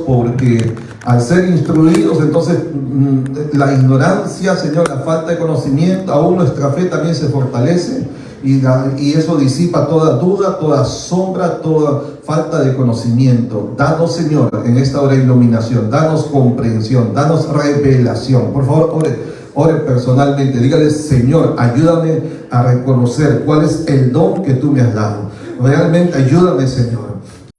porque al ser instruidos, entonces la ignorancia, Señor, la falta de conocimiento, aún nuestra fe también se fortalece y eso disipa toda duda, toda sombra, toda falta de conocimiento. Danos, Señor, en esta hora iluminación, danos comprensión, danos revelación. Por favor, ore personalmente, dígale: Señor, ayúdame a reconocer cuál es el don que tú me has dado. Realmente ayúdame, Señor.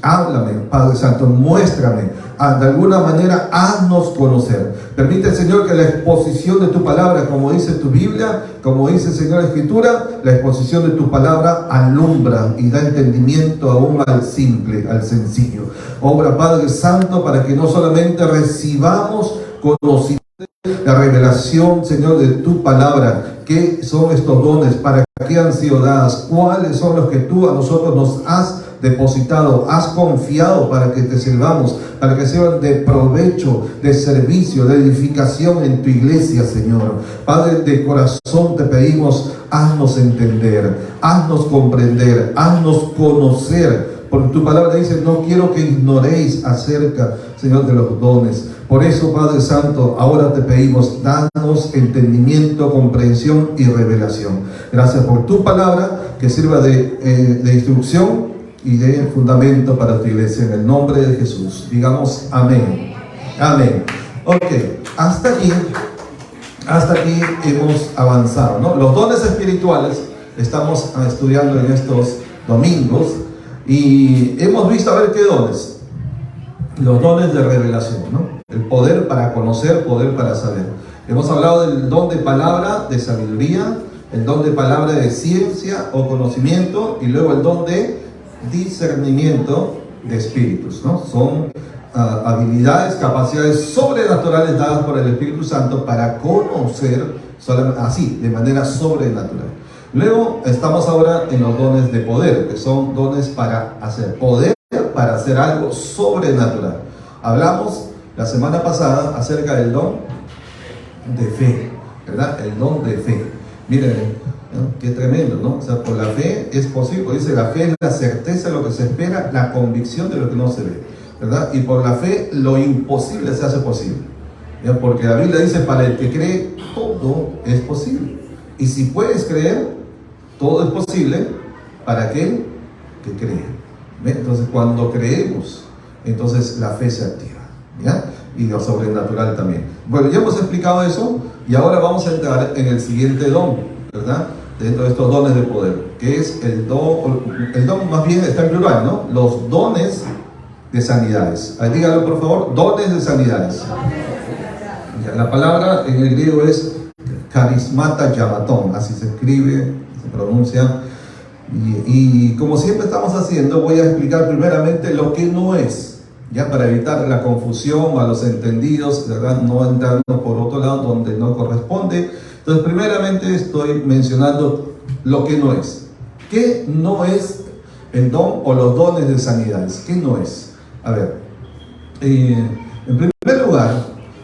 Háblame, Padre Santo, muéstrame, de alguna manera haznos conocer. Permite, Señor, que la exposición de tu palabra, como dice tu Biblia, como dice, Señor, la Escritura, la exposición de tu palabra alumbra y da entendimiento aún al simple, al sencillo. Obra, Padre Santo, para que no solamente recibamos conocimiento, la revelación, Señor, de tu palabra. ¿Qué son estos dones? ¿Para qué han sido dadas? ¿Cuáles son los que tú a nosotros nos has depositado, has confiado para que te sirvamos, para que sean de provecho, de servicio, de edificación en tu iglesia, Señor? Padre, de corazón te pedimos: haznos entender, haznos comprender, haznos conocer, porque tu palabra dice: no quiero que ignoréis acerca, Señor, de los dones. Por eso, Padre Santo, ahora te pedimos: danos entendimiento, comprensión y revelación. Gracias por tu palabra, que sirva de instrucción y de fundamento para tu iglesia, en el nombre de Jesús. Digamos amén. Amén. Ok, hasta aquí hemos avanzado, ¿no? Los dones espirituales estamos estudiando en estos domingos y hemos visto, a ver, ¿qué dones? Los dones de revelación, ¿no? El poder para conocer, poder para saber. Hemos hablado del don de palabra, de sabiduría, el don de palabra de ciencia o conocimiento, y luego el don de discernimiento de espíritus, ¿no? Son habilidades, capacidades sobrenaturales dadas por el Espíritu Santo para conocer así, de manera sobrenatural. Luego estamos ahora en los dones de poder, que son dones para hacer poder, para hacer algo sobrenatural. Hablamos la semana pasada acerca del don de fe, ¿verdad? El don de fe. Miren, ¿no? Qué tremendo, ¿no? O sea, por la fe es posible. Dice: la fe es la certeza de lo que se espera, la convicción de lo que no se ve, ¿verdad? Y por la fe lo imposible se hace posible, ¿ya? Porque la Biblia dice: para el que cree, todo es posible. Y si puedes creer, todo es posible para aquel que cree. ¿Ve? Entonces, cuando creemos, entonces la fe se activa, ¿ya? Y lo sobrenatural también. Bueno, ya hemos explicado eso y ahora vamos a entrar en el siguiente don, ¿verdad? Dentro de estos dones de poder, que es el don más bien está en plural, ¿no? Los dones de sanidades. Ahí díganlo, por favor: dones de sanidades. Ya, la palabra en el griego es carismata yamatón, así se escribe, se pronuncia. Y como siempre estamos haciendo, voy a explicar primeramente lo que no es, ya, para evitar la confusión, malos entendidos, ¿verdad? No entrando por otro lado donde no corresponde. Entonces, primeramente estoy mencionando lo que no es. ¿Qué no es el don o los dones de sanidades? ¿Qué no es? A ver, en primer lugar,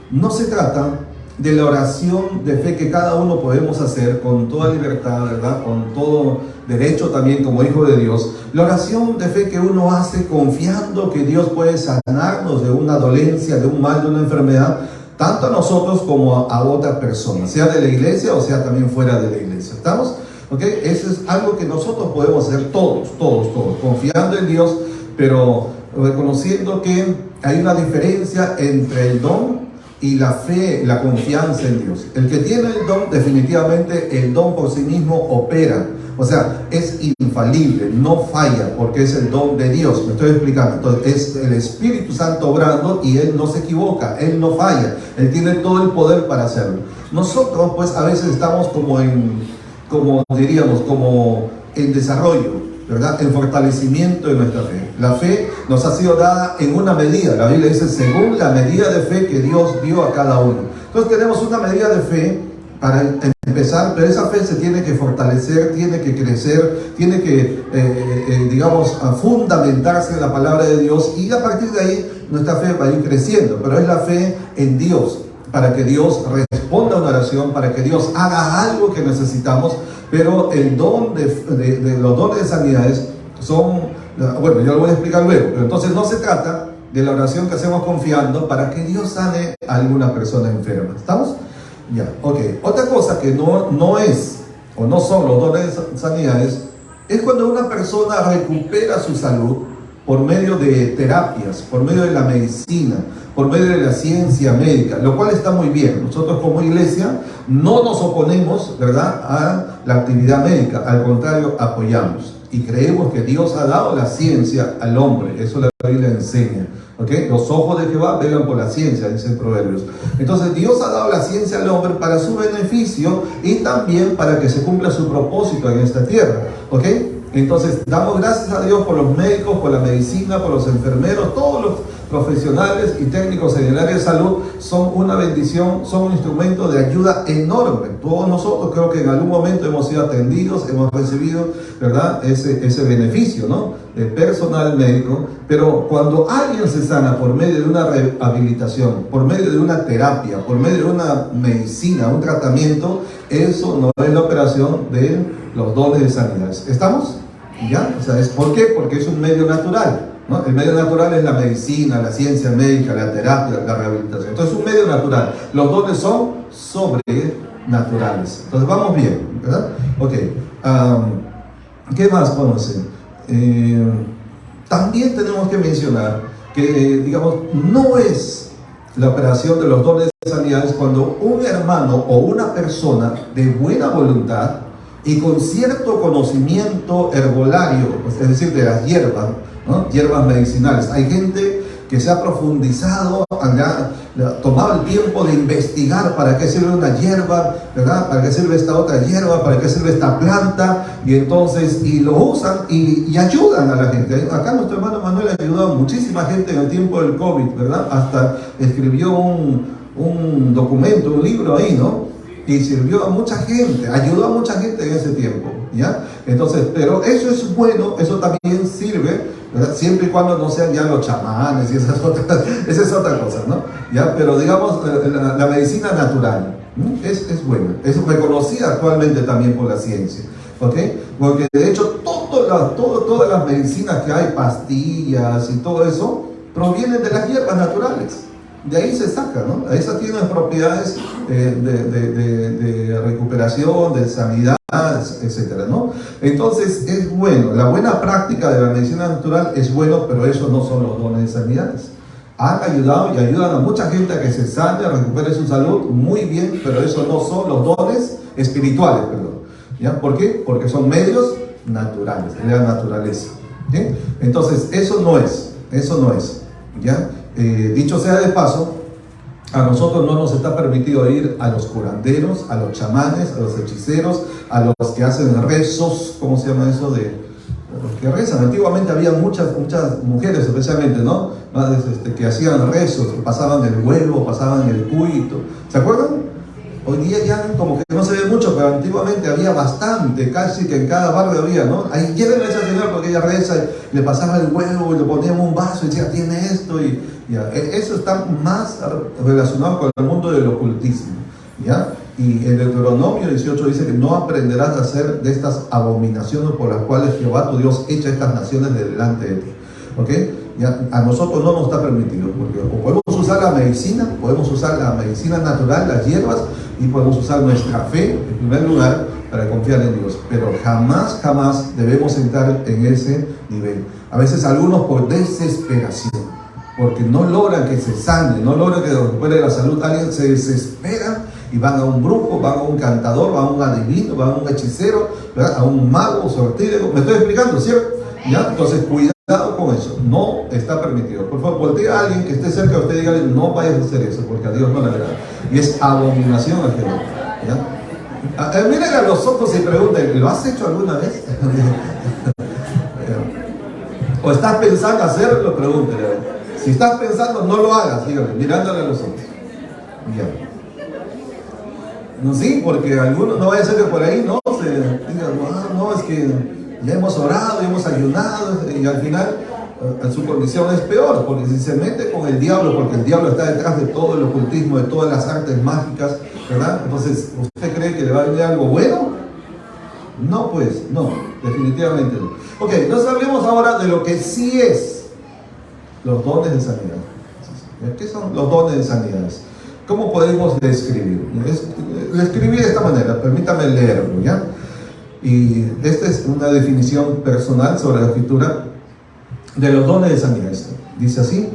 no se trata de la oración de fe que cada uno podemos hacer con toda libertad, ¿verdad? Con todo derecho también como hijo de Dios. La oración de fe que uno hace confiando que Dios puede sanarnos de una dolencia, de un mal, de una enfermedad, tanto a nosotros como a otra persona, sea de la iglesia o sea también fuera de la iglesia. ¿Estamos? ¿Ok? Eso es algo que nosotros podemos hacer todos, confiando en Dios, pero reconociendo que hay una diferencia entre el don y la fe, la confianza en Dios. El que tiene el don, definitivamente el don por sí mismo opera, o sea, es infalible, no falla, porque es el don de Dios. Me estoy explicando. Entonces, es el Espíritu Santo obrando y Él no se equivoca, Él no falla, Él tiene todo el poder para hacerlo. Nosotros, pues, a veces estamos como en desarrollo, ¿verdad? En fortalecimiento de nuestra fe. La fe nos ha sido dada en una medida. La Biblia dice: según la medida de fe que Dios dio a cada uno. Entonces tenemos una medida de fe para empezar, pero esa fe se tiene que fortalecer, tiene que crecer, tiene que, fundamentarse en la palabra de Dios, y a partir de ahí nuestra fe va a ir creciendo. Pero es la fe en Dios, para que Dios responda a una oración, para que Dios haga algo que necesitamos. Pero el don de los dones de sanidades son, bueno, yo lo voy a explicar luego, pero entonces no se trata de la oración que hacemos confiando para que Dios sane a alguna persona enferma. ¿Estamos? Ya, ok. Otra cosa que no es, o no son los dones de sanidades, es cuando una persona recupera su salud por medio de terapias, por medio de la medicina, por medio de la ciencia médica, lo cual está muy bien. Nosotros como iglesia no nos oponemos, ¿verdad?, a la actividad médica, al contrario, apoyamos. Y creemos que Dios ha dado la ciencia al hombre, eso la Biblia enseña. ¿Okay? Los ojos de Jehová velan por la ciencia, dice Proverbios. Entonces Dios ha dado la ciencia al hombre para su beneficio y también para que se cumpla su propósito en esta tierra. ¿Okay? Entonces damos gracias a Dios por los médicos, por la medicina, por los enfermeros, todos los profesionales y técnicos en el área de salud son una bendición, son un instrumento de ayuda enorme. Todos nosotros creo que en algún momento hemos sido atendidos, hemos recibido, ¿verdad?, ese beneficio, ¿no?, de personal médico. Pero cuando alguien se sana por medio de una rehabilitación, por medio de una terapia, por medio de una medicina, un tratamiento, eso no es la operación de los dones de sanidades. ¿Estamos? ¿Ya? O sea, ¿por qué? Porque es un medio natural, ¿no? El medio natural es la medicina, la ciencia médica, la terapia, la rehabilitación. Entonces es un medio natural. Los dones son sobrenaturales. Entonces vamos bien, ¿verdad? Ok. ¿Qué más podemos hacer? También tenemos que mencionar que, digamos, no es la operación de los dones de sanidades cuando un hermano o una persona de buena voluntad y con cierto conocimiento herbolario, es decir, de las hierbas, ¿no?, hierbas medicinales. Hay gente que se ha profundizado, ha tomado el tiempo de investigar para qué sirve una hierba, ¿verdad?, para qué sirve esta otra hierba, para qué sirve esta planta, y entonces, y lo usan y ayudan a la gente. Acá nuestro hermano Manuel ha ayudado a muchísima gente en el tiempo del COVID, ¿verdad? Hasta escribió un documento, un libro ahí, ¿no?, y sirvió a mucha gente, ayudó a mucha gente en ese tiempo, ¿ya? Entonces, pero eso es bueno, eso también sirve, ¿verdad?, siempre y cuando no sean ya los chamanes y esa es otra cosa, ¿no? ¿Ya? Pero digamos, la medicina natural, ¿no?, es buena, es reconocida actualmente también por la ciencia, ¿ok? Porque de hecho todas las medicinas que hay, pastillas y todo eso, provienen de las hierbas naturales. De ahí se saca, ¿no? Esas tienen propiedades de recuperación, de sanidad, etcétera, ¿no? Entonces es bueno, la buena práctica de la medicina natural es bueno, pero eso no son los dones de sanidades. Han ayudado y ayudan a mucha gente a que se sane, a recupere su salud, muy bien, pero eso no son los dones espirituales, perdón. ¿Ya? ¿Por qué? Porque son medios naturales, de la naturaleza. ¿Sí? Entonces eso no es, ¿ya? Dicho sea de paso, a nosotros no nos está permitido ir a los curanderos, a los chamanes, a los hechiceros, a los que hacen rezos, ¿cómo se llama eso? De los que rezan. Antiguamente había muchas mujeres especialmente, ¿no?, que hacían rezos, pasaban el huevo, pasaban el cuito. ¿Se acuerdan? Hoy día ya como que no se ve mucho, pero antiguamente había bastante, casi que en cada barrio había, ¿no? Ahí llévenme a esa señora porque ella reza, y le pasaba el huevo y le ponía en un vaso y decía, tiene esto, y ya. Eso está más relacionado con el mundo del ocultismo, ¿ya? Y en Deuteronomio 18 dice que no aprenderás a hacer de estas abominaciones por las cuales Jehová tu Dios echa estas naciones de delante de ti, ¿ok? Ya, a nosotros no nos está permitido, porque o podemos usar la medicina, podemos usar la medicina natural, las hierbas, y podemos usar nuestra fe en primer lugar para confiar en Dios, pero jamás debemos entrar en ese nivel. A veces algunos por desesperación, porque no logran que se sane, no logran que recupere la salud, alguien se desespera y van a un brujo, van a un cantador, van a un adivino, van a un hechicero, ¿verdad?, a un mago, sortílego. ¿Me estoy explicando, cierto? ¿Ya? Entonces cuidado con eso, no está permitido. Por favor, voltea a alguien que esté cerca de usted y dígale, no vayas a hacer eso, porque a Dios no le agrada. Y es abominación al Jehová, ¿ya? Miren a los ojos y pregunten, ¿lo has hecho alguna vez? ¿O estás pensando hacerlo? Pregúntele. Si estás pensando, no lo hagas, dígale, mirándole a los ojos. Ya. No, sí, porque algunos, no vaya a ser que por ahí no se digan, no, es que ya hemos orado, ya hemos ayunado, y al final su condición es peor, porque si se mete con el diablo, porque el diablo está detrás de todo el ocultismo, de todas las artes mágicas, ¿verdad? Entonces, ¿usted cree que le va a venir algo bueno? No, pues, no, definitivamente no. Ok, entonces hablemos ahora de lo que sí es Los dones de sanidad. ¿Qué son los dones de sanidad? ¿Cómo podemos describir? Lo escribí de esta manera, permítame leerlo, ¿ya? Y esta es una definición personal sobre la escritura de los dones de sanidad. Dice así: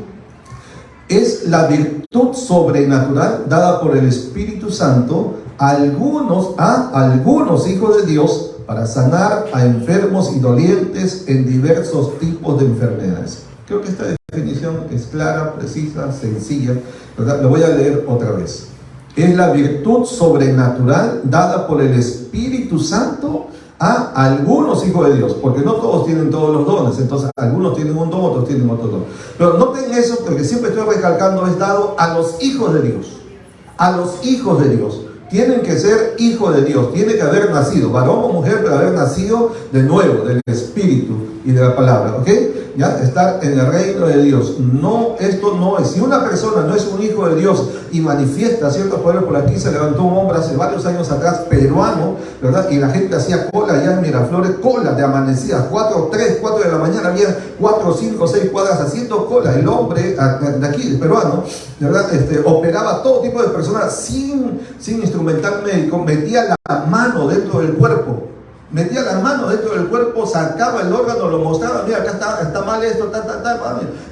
es la virtud sobrenatural dada por el Espíritu Santo a algunos hijos de Dios para sanar a enfermos y dolientes en diversos tipos de enfermedades. Creo que esta definición es clara, precisa, sencilla, ¿verdad? Lo voy a leer otra vez. Es la virtud sobrenatural dada por el Espíritu Santo a algunos hijos de Dios, porque no todos tienen todos los dones, entonces algunos tienen un don, otros tienen otro don. Pero noten eso, porque siempre estoy recalcando, es dado a los hijos de Dios. A los hijos de Dios. Tienen que ser hijos de Dios, tiene que haber nacido, varón o mujer, pero haber nacido de nuevo, del Espíritu y de la palabra, ¿ok? Ya, estar en el reino de Dios. No, esto no es. Si una persona no es un hijo de Dios y manifiesta ciertos poderes, por aquí se levantó un hombre hace varios años atrás, peruano, ¿verdad? Y la gente hacía cola allá en Miraflores, cola de amanecidas, 4 de la mañana, había 4, 5, 6 cuadras haciendo cola. El hombre de aquí, peruano, ¿verdad? Operaba todo tipo de personas sin instrumental médico, metía la mano dentro del cuerpo. Metía la mano dentro del cuerpo, sacaba el órgano, lo mostraba, mira, acá está mal esto,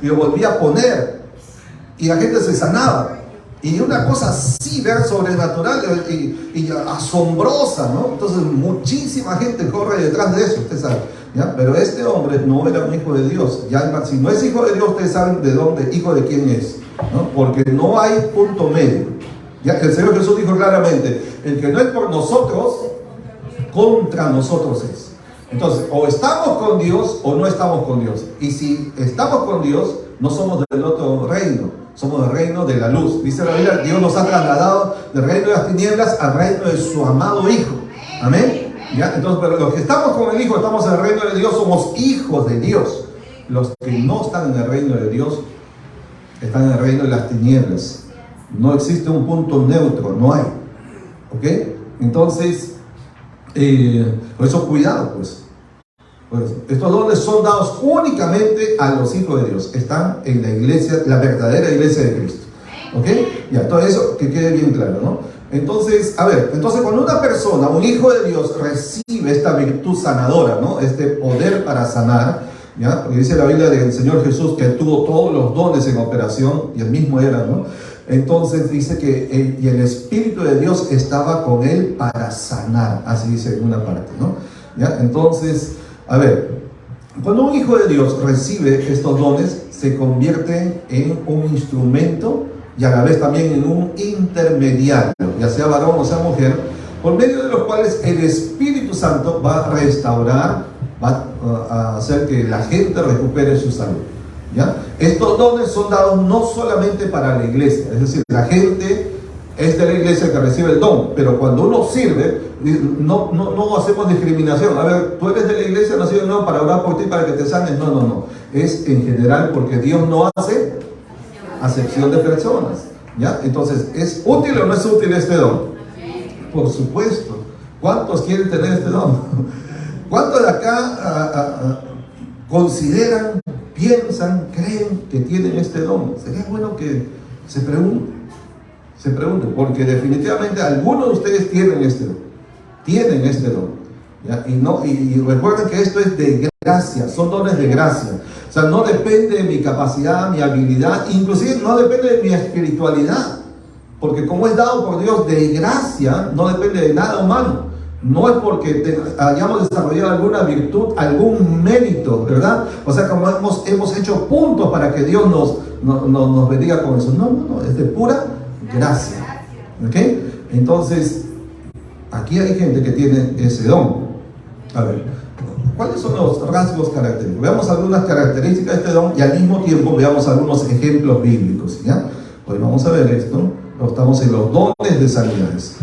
y lo volvía a poner. Y la gente se sanaba. Y una cosa así, ver sobrenatural y asombrosa, ¿no? Entonces muchísima gente corre detrás de eso, usted sabe, ¿ya? Pero este hombre no era un hijo de Dios. Ya, si no es hijo de Dios, ustedes saben de dónde, hijo de quién es, ¿no? Porque no hay punto medio. Ya, el Señor Jesús dijo claramente: el que no es por nosotros, contra nosotros es. Entonces, o estamos con Dios o no estamos con Dios. Y si estamos con Dios, no somos del otro reino, somos del reino de la luz. Dice la Biblia: Dios nos ha trasladado del reino de las tinieblas al reino de su amado Hijo. Amén. ¿Ya? Entonces, pero los que estamos con el Hijo, estamos en el reino de Dios, somos hijos de Dios. Los que no están en el reino de Dios están en el reino de las tinieblas. No existe un punto neutro, no hay. ¿Ok? Entonces, por eso cuidado, pues estos dones son dados únicamente a los hijos de Dios. Están en la iglesia, la verdadera iglesia de Cristo. ¿Ok? Ya, todo eso que quede bien claro, ¿no? Entonces, a ver, cuando una persona, un hijo de Dios, recibe esta virtud sanadora, ¿no? Este poder para sanar, ¿ya? Porque dice la Biblia del Señor Jesús que tuvo todos los dones en operación, y el mismo era, ¿no? Entonces dice que y el Espíritu de Dios estaba con él para sanar, así dice en una parte, ¿no? ¿Ya? Entonces, a ver, cuando un hijo de Dios recibe estos dones, se convierte en un instrumento y a la vez también en un intermediario, ya sea varón o sea mujer, por medio de los cuales el Espíritu Santo va a restaurar, va a hacer que la gente recupere su salud. ¿Ya? Estos dones son dados no solamente para la iglesia, es decir, la gente es de la iglesia que recibe el don, pero cuando uno sirve, no hacemos discriminación. A ver, tú eres de la iglesia, no sirve no para orar por ti, para que te sanes. No. Es en general, porque Dios no hace acepción de personas. ¿Ya? Entonces, ¿es útil o no es útil este don? Por supuesto. ¿Cuántos quieren tener este don? ¿Cuántos de acá consideran, piensan, creen que tienen este don? Sería bueno que se pregunten, porque definitivamente algunos de ustedes tienen este don, ¿ya? Y recuerden que esto es de gracia, son dones de gracia. O sea, no depende de mi capacidad, mi habilidad, inclusive no depende de mi espiritualidad, porque como es dado por Dios de gracia, no depende de nada humano. No es porque hayamos desarrollado alguna virtud, algún mérito, ¿verdad? O sea, como hemos hecho puntos para que Dios nos bendiga con eso. No, es de pura gracia. ¿Ok? Entonces, aquí hay gente que tiene ese don. A ver, ¿cuáles son los rasgos característicos? Veamos algunas características de este don y al mismo tiempo veamos algunos ejemplos bíblicos, ¿ya? Hoy vamos a ver esto. Estamos en los dones de sanidades.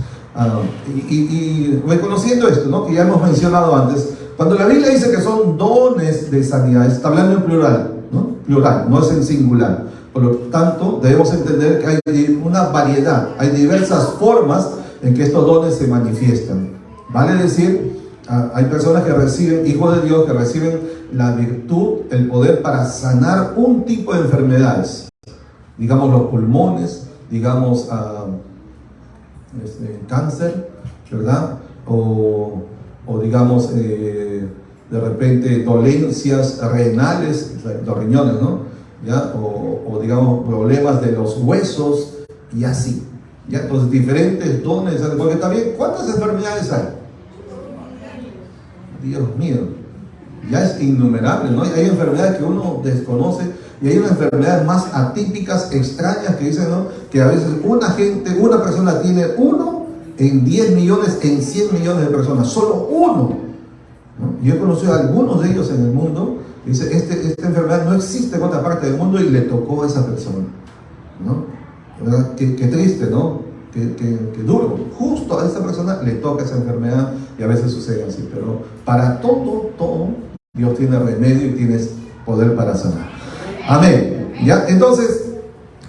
Y reconociendo esto, ¿no? Que ya hemos mencionado antes, cuando la Biblia dice que son dones de sanidad, está hablando en plural, ¿no? Plural, no es en singular. Por lo tanto, debemos entender que hay una variedad, hay diversas formas en que estos dones se manifiestan. Vale decir Hay personas que reciben, hijos de Dios, que reciben la virtud, el poder para sanar un tipo de enfermedades. Digamos los pulmones, digamos cáncer, ¿verdad? O digamos de repente dolencias renales, los riñones, ¿no? ¿Ya? O digamos problemas de los huesos y así. ¿Ya? Entonces diferentes dones, porque también, ¿cuántas enfermedades hay? Dios mío, ya es innumerable, ¿no? Hay enfermedades que uno desconoce y hay unas enfermedades más atípicas, extrañas, que dicen, ¿no? Que a veces una persona tiene uno en 10 millones, en 100 millones de personas, solo uno, ¿no? Yo he conocido a algunos de ellos en el mundo, dice, esta enfermedad no existe en otra parte del mundo y le tocó a esa persona, ¿no? ¿Verdad? Qué triste, ¿no? Qué duro. Justo a esta persona le toca esa enfermedad y a veces sucede así. Pero para todo, Dios tiene remedio y tiene poder para sanar. Amén. ¿Ya? Entonces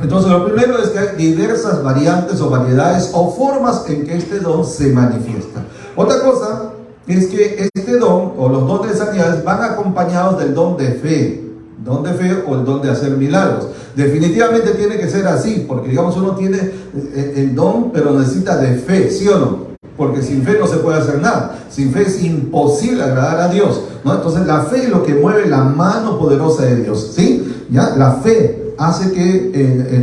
lo primero es que hay diversas variantes o variedades o formas en que este don se manifiesta. Otra cosa es que este don o los dones de sanidades van acompañados del don de fe. Don de fe o el don de hacer milagros. Definitivamente tiene que ser así, porque digamos uno tiene el don, pero necesita de fe, ¿sí o no? Porque sin fe no se puede hacer nada. Sin fe es imposible agradar a Dios, ¿no? Entonces la fe es lo que mueve la mano poderosa de Dios, ¿sí? ¿Ya? La fe hace que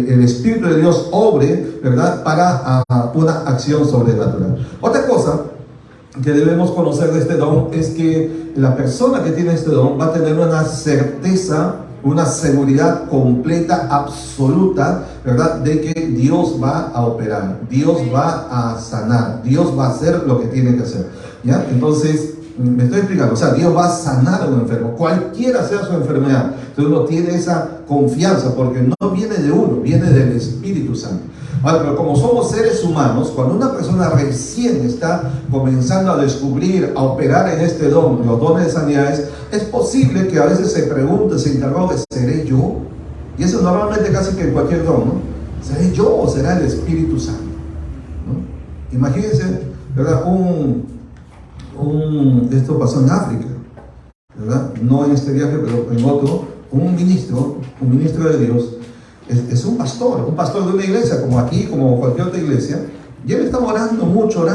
el Espíritu de Dios obre, ¿verdad? Para una acción sobrenatural. Otra cosa que debemos conocer de este don es que la persona que tiene este don va a tener una certeza, una seguridad completa, absoluta, ¿verdad? De que Dios va a operar, Dios va a sanar, Dios va a hacer lo que tiene que hacer, ¿ya? Entonces, me estoy explicando, o sea, Dios va a sanar a un enfermo, cualquiera sea su enfermedad. Entonces uno tiene esa confianza porque no viene de uno, viene del Espíritu Santo. Ahora, pero como somos seres humanos, cuando una persona recién está comenzando a descubrir, a operar en este don, los dones de sanidades, es posible que a veces se pregunte, se interrogue, ¿seré yo? Y eso normalmente casi que en cualquier don, ¿no? ¿Seré yo o será el Espíritu Santo? ¿No? Imagínense, ¿verdad? Esto pasó en África, ¿verdad? No en este viaje, pero en otro, un ministro de Dios, es un pastor de una iglesia, como aquí, como cualquier otra iglesia, y él estaba orando mucho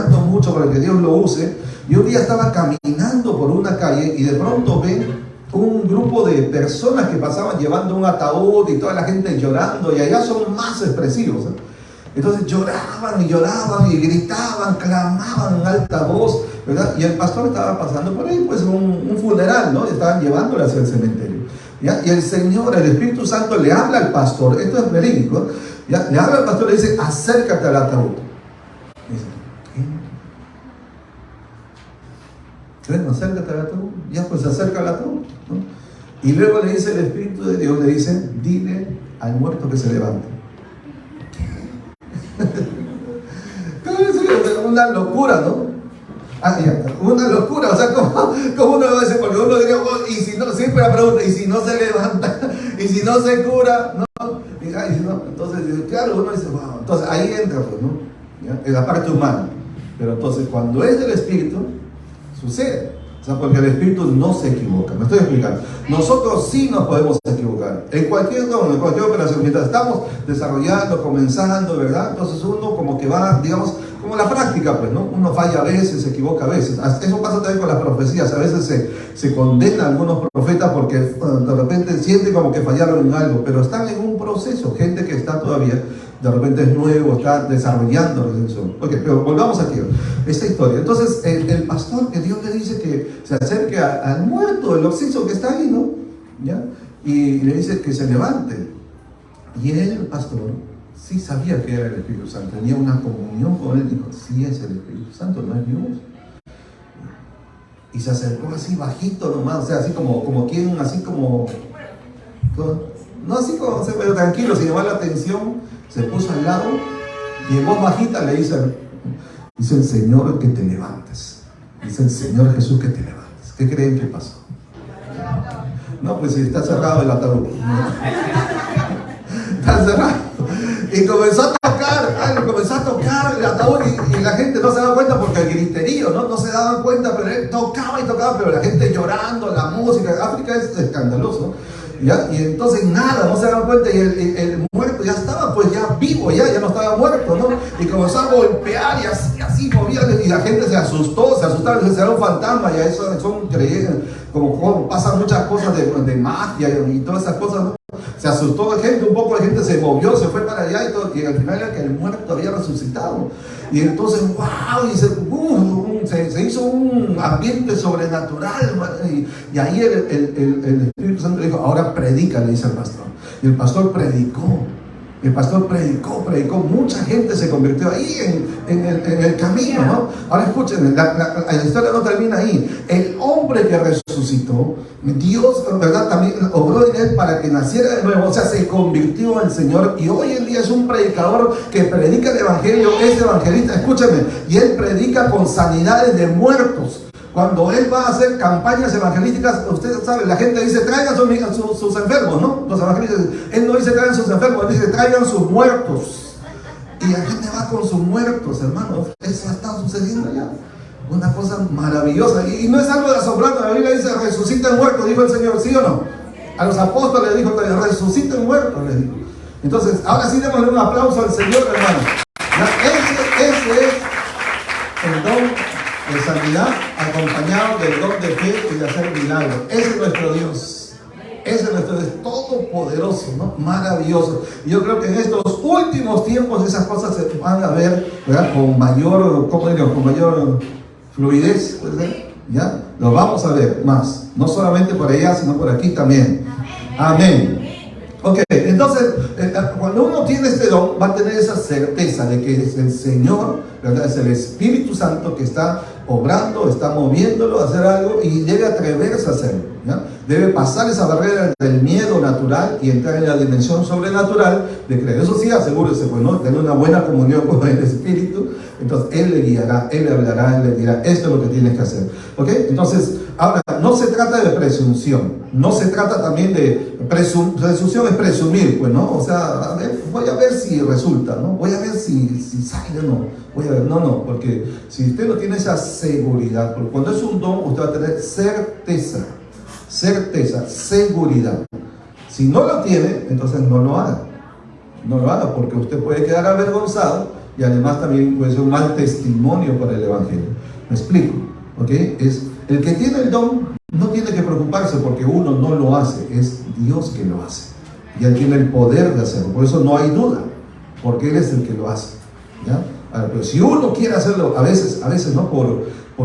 para que Dios lo use, y un día estaba caminando por una calle, y de pronto ve un grupo de personas que pasaban llevando un ataúd, y toda la gente llorando, y allá son más expresivos, ¿eh? Entonces lloraban y gritaban, clamaban en alta voz, ¿verdad? Y el pastor estaba pasando por ahí, pues un funeral, ¿no? Y estaban llevándole hacia el cementerio, ¿ya? Y el Señor, el Espíritu Santo le habla al pastor, esto es verídico, ¿ya? Le habla al pastor y le dice, acércate al ataúd. Y dice, ¿qué? Acércate al ataúd. Ya pues se acerca al ataúd, ¿no? Y luego le dice el Espíritu de Dios, le dice, dile al muerto que se levante. Es una locura, ¿no? Una locura, o sea, como uno lo dice, porque uno diría, oh, y si no, siempre la pregunta, y si no se levanta, y si no se cura, ¿no? Y si no, entonces, claro, uno dice, wow, entonces ahí entra, pues, ¿no? ¿Ya? En la parte humana, pero entonces cuando es del Espíritu, sucede. O sea, porque el Espíritu no se equivoca. Me estoy explicando. Nosotros sí nos podemos equivocar. En cualquier don, en cualquier operación, mientras estamos desarrollando, comenzando, ¿verdad? Entonces uno como que va, digamos, como la práctica, pues, ¿no? Uno falla a veces, se equivoca a veces. Eso pasa también con las profecías. A veces se condena a algunos profetas porque de repente sienten como que fallaron en algo, pero están en un proceso. Gente que está todavía, de repente es nuevo, está desarrollando la redención. Ok, pero volvamos aquí, esta historia. Entonces, el pastor, que Dios le dice que se acerque al muerto, el occiso que está ahí, ¿no? ¿Ya? Y le dice que se levante. Y él, el pastor, sí sabía que era el Espíritu Santo, tenía una comunión con él, dijo, sí es el Espíritu Santo, no es Dios. Y se acercó así bajito nomás, o sea, así como quien, así como no así como se ve tranquilo, sin llamar la atención, se puso al lado y en voz bajita le dice el Señor que te levantes, dice el Señor Jesús que te levantes. ¿Qué creen que pasó? No, pues está cerrado el ataúd. Está cerrado. Y comenzó a tocar el ataúd y la gente no se daba cuenta porque el griterío, no se daban cuenta, pero él tocaba pero la gente llorando, la música. África es escandaloso, ¿ya? Y entonces nada, no se dan cuenta, y el muerto ya estaba pues ya vivo, ya no estaba muerto, ¿no? Y comenzó a golpear y así movía, y la gente se asustó, se asustaron, dice, será un fantasma, ya eso son creyentes, como pasan muchas cosas de magia y todas esas cosas, ¿no? Se asustó la gente, un poco de gente se movió, se fue para allá y todo, y al final era que el muerto había resucitado. Y entonces, wow, y se hizo un ambiente sobrenatural, y ahí el Espíritu Santo dijo, ahora predica, le dice al pastor. Y el pastor predicó. El pastor predicó, mucha gente se convirtió ahí en el camino, ¿no? Ahora escuchen, la historia no termina ahí. El hombre que resucitó, Dios, ¿verdad?, también obró en él para que naciera de nuevo, o sea, se convirtió al Señor, y hoy en día es un predicador que predica el Evangelio, es evangelista, escúchame, y él predica con sanidades de muertos. Cuando él va a hacer campañas evangelísticas, ustedes saben, la gente dice, traigan sus enfermos, ¿no? Los evangelistas, él no dice traigan sus enfermos, él dice traigan sus muertos. Y la gente va con sus muertos, hermanos. Eso está sucediendo ya. Una cosa maravillosa. Y no es algo de asombrante. La Biblia dice, resuciten muertos, dijo el Señor, ¿sí o no? A los apóstoles dijo, resuciten muertos, les dijo. Entonces, ahora sí démosle un aplauso al Señor, hermano. Ese es el don de sanidad, acompañado del don de fe y de hacer milagros. Ese es nuestro Dios. Ese es nuestro Dios todopoderoso, ¿no? Maravilloso. Y yo creo que en estos últimos tiempos esas cosas se van a ver, ¿verdad?, con mayor, ¿cómo diríamos?, con mayor fluidez, ¿ya? Lo vamos a ver más. No solamente por allá, sino por aquí también. Amén. Ok, entonces, cuando uno tiene este don, va a tener esa certeza de que es el Señor, ¿verdad?, es el Espíritu Santo que está obrando, está moviéndolo a hacer algo, y debe atreverse a hacerlo, ¿ya? Debe pasar esa barrera del miedo natural y entrar en la dimensión sobrenatural de creer. Eso sí, asegúrese, pues, ¿no?, tener una buena comunión con el Espíritu. Entonces Él le guiará, Él le hablará, Él le dirá, esto es lo que tienes que hacer. ¿Ok? Entonces, ahora, no se trata de presunción, no se trata también de presunción, es presumir, pues, ¿no? O sea, a ver, voy a ver si resulta, ¿no? Voy a ver si sale o no. Voy a ver, no, porque si usted no tiene esa seguridad, porque cuando es un don, usted va a tener certeza, seguridad. Si no lo tiene, entonces no lo haga. No lo haga, porque usted puede quedar avergonzado y además también puede ser un mal testimonio para el Evangelio. ¿Me explico? ¿Ok? Es el que tiene el don, no tiene que preocuparse porque uno no lo hace, es Dios que lo hace. Y Él tiene el poder de hacerlo, por eso no hay duda, porque Él es el que lo hace, ¿ya? Ahora, pero si uno quiere hacerlo, a veces no por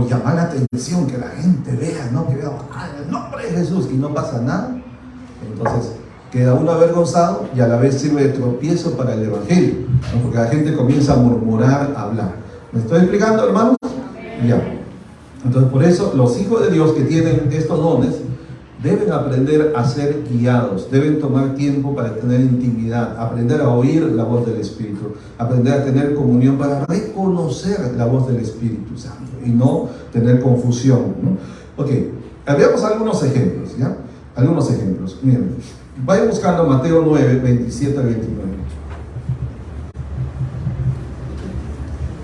llamar la atención, que la gente vea, ¿no? Que vea, en el nombre de Jesús, y no pasa nada, entonces queda uno avergonzado y a la vez sirve de tropiezo para el Evangelio, ¿no? Porque la gente comienza a murmurar, a hablar. ¿Me estoy explicando, hermanos? Ya. Entonces, por eso los hijos de Dios que tienen estos dones deben aprender a ser guiados, deben tomar tiempo para tener intimidad, aprender a oír la voz del Espíritu, aprender a tener comunión para reconocer la voz del Espíritu Santo y no tener confusión, ¿no? Ok, veamos algunos ejemplos, ¿ya? Algunos ejemplos. Miren, vayan buscando Mateo 9, 27 al 29.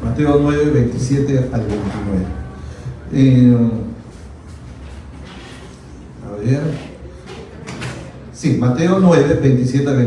Mateo 9, 27 al 29. A ver. Sí, Mateo 9, 27 al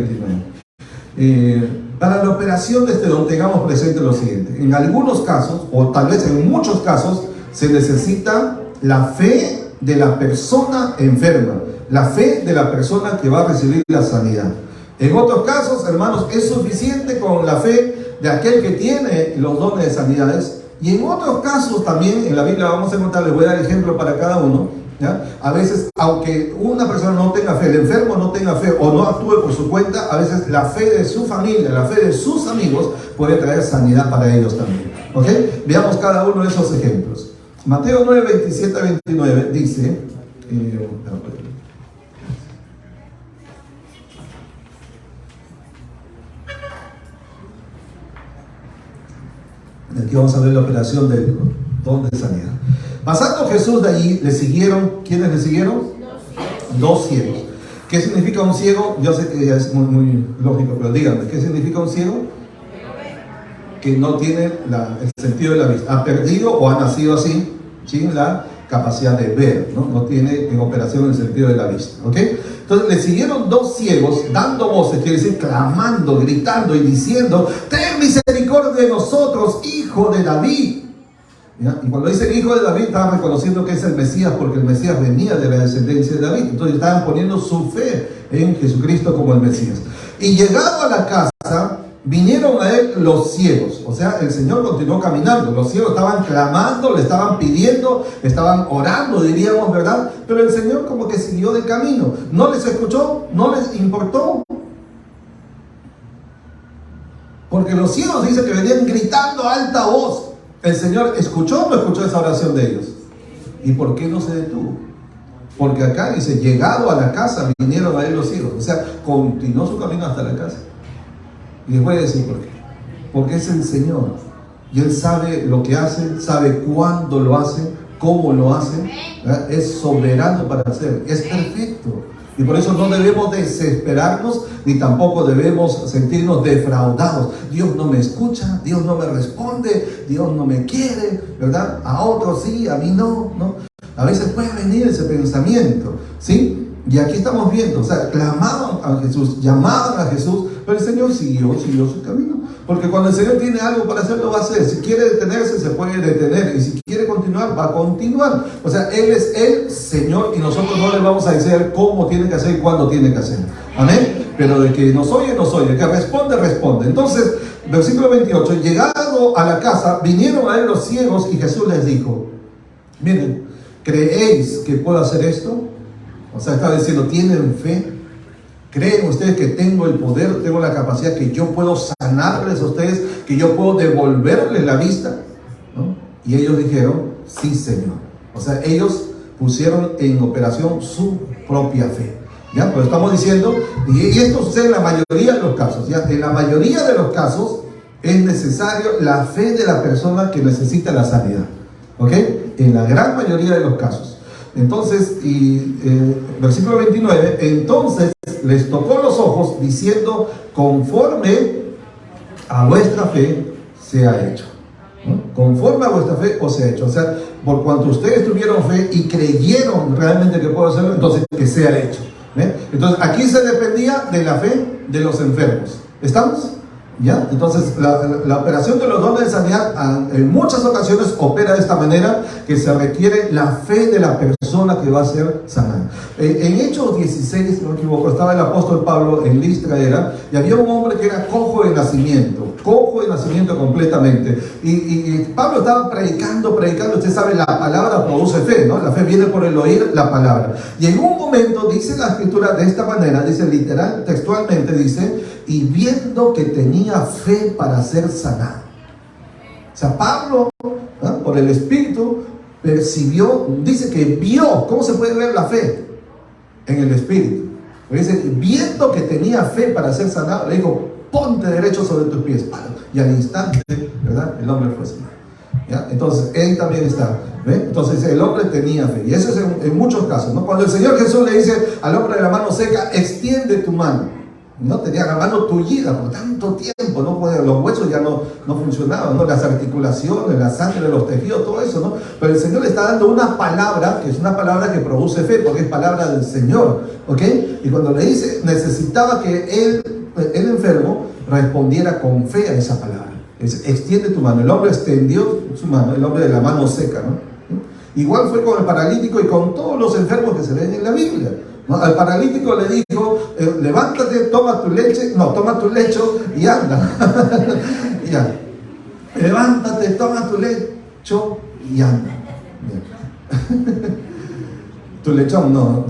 29. Para la operación de este don, tengamos presente lo siguiente. En algunos casos, o tal vez en muchos casos, se necesita la fe de la persona enferma, la fe de la persona que va a recibir la sanidad. En otros casos, hermanos, es suficiente con la fe de aquel que tiene los dones de sanidades. Y en otros casos también, en la Biblia vamos a encontrar, les voy a dar ejemplo para cada uno, ¿ya? A veces, aunque una persona no tenga fe, el enfermo no tenga fe o no actúe por su cuenta, a veces la fe de su familia, la fe de sus amigos puede traer sanidad para ellos también. ¿Ok? Veamos cada uno de esos ejemplos. Mateo 9, 27 a 29 dice... Aquí vamos a ver la operación del don de sanidad. Pasando Jesús de allí, le siguieron, ¿quiénes le siguieron? Dos ciegos. ¿Qué significa un ciego? Yo sé que es muy lógico, pero díganme, ¿qué significa un ciego? Que no tiene el sentido de la vista. Ha perdido o ha nacido así, sin la capacidad de ver, no tiene en operación el sentido de la vista. ¿Ok? Entonces le siguieron dos ciegos dando voces, quiere decir clamando, gritando y diciendo: ten misericordia de nosotros, hijo de David. ¿Ya? Y cuando dicen hijo de David, estaban reconociendo que es el Mesías, porque el Mesías venía de la descendencia de David. Entonces estaban poniendo su fe en Jesucristo como el Mesías. Y llegado a la casa, vinieron a él los ciegos. O sea, el Señor continuó caminando. Los ciegos estaban clamando, le estaban pidiendo, estaban orando, diríamos, ¿verdad? Pero el Señor como que siguió de camino. No les escuchó, no les importó. Porque los ciegos dicen que venían gritando a alta voz. ¿El Señor escuchó o no escuchó esa oración de ellos? ¿Y por qué no se detuvo? Porque acá dice: llegado a la casa, vinieron a él los ciegos. O sea, continuó su camino hasta la casa. Y les voy a decir por qué. Porque es el Señor. Y Él sabe lo que hace, sabe cuándo lo hace, cómo lo hace. ¿Verdad? Es soberano para hacer. Es perfecto. Y por eso no debemos desesperarnos, ni tampoco debemos sentirnos defraudados. Dios no me escucha, Dios no me responde, Dios no me quiere, ¿verdad? A otros sí, a mí no, ¿no? A veces puede venir ese pensamiento, ¿sí? Y aquí estamos viendo, o sea, clamaban a Jesús, llamaban a Jesús, pero el Señor siguió su camino. Porque cuando el Señor tiene algo para hacer, lo va a hacer. Si quiere detenerse, se puede detener. Y si quiere continuar, va a continuar. O sea, Él es el Señor y nosotros no le vamos a decir cómo tiene que hacer y cuándo tiene que hacer. Amén. Pero de que nos oye, nos oye. Que responde, responde. Entonces, versículo 28. Llegado a la casa, vinieron a él los ciegos y Jesús les dijo: miren, ¿creéis que puedo hacer esto? O sea, estaba diciendo, ¿tienen fe? ¿Creen ustedes que tengo el poder, tengo la capacidad, que yo puedo sanarles a ustedes, que yo puedo devolverles la vista? ¿No? Y ellos dijeron: sí, Señor. O sea, ellos pusieron en operación su propia fe. ¿Ya? Pero estamos diciendo, y esto sucede en la mayoría de los casos. ¿Ya? En la mayoría de los casos es necesario la fe de la persona que necesita la sanidad. ¿Ok? En la gran mayoría de los casos. Entonces, versículo 29, entonces les tocó los ojos diciendo: conforme a vuestra fe se ha hecho. ¿No? Conforme a vuestra fe os ha hecho. O sea, por cuanto ustedes tuvieron fe y creyeron realmente que puedo hacerlo, entonces que sea hecho. Entonces, aquí se dependía de la fe de los enfermos. ¿Estamos? ¿Ya? Entonces la operación de los dones de sanidad en muchas ocasiones opera de esta manera, que se requiere la fe de la persona que va a ser sanada. En Hechos 16, si no me equivoco, estaba el apóstol Pablo en Listra y había un hombre que era cojo de nacimiento completamente, y Pablo estaba predicando. Usted sabe, la palabra produce fe, ¿no? La fe viene por el oír la palabra, y en un momento dice la escritura de esta manera, dice literal, textualmente dice: y viendo que tenía fe para ser sanado. O sea, Pablo, por el Espíritu, percibió, dice que vio. ¿Cómo se puede ver la fe? En el Espíritu. Dice, viendo que tenía fe para ser sanado, le dijo: ponte derecho sobre tus pies. Y al instante, ¿verdad?, el hombre fue sanado. ¿Ya? Entonces, él también está. ¿Ve? Entonces, el hombre tenía fe. Y eso es en muchos casos, ¿no? Cuando el Señor Jesús le dice al hombre de la mano seca: extiende tu mano. No tenía la mano tullida por tanto tiempo, no podía, los huesos ya no funcionaban, ¿no? Las articulaciones, la sangre, los tejidos, todo eso, ¿no? Pero el Señor le está dando una palabra, que es una palabra que produce fe, porque es palabra del Señor, ¿ok? Y cuando le dice, necesitaba que el enfermo respondiera con fe a esa palabra. Dice: extiende tu mano. El hombre extendió su mano, el hombre de la mano seca, ¿no? Igual fue con el paralítico y con todos los enfermos que se ven en la Biblia, ¿no? Al paralítico le dijo: levántate, toma tu lecho y anda. Ya. Levántate, toma tu lecho y anda. Tu lechón no.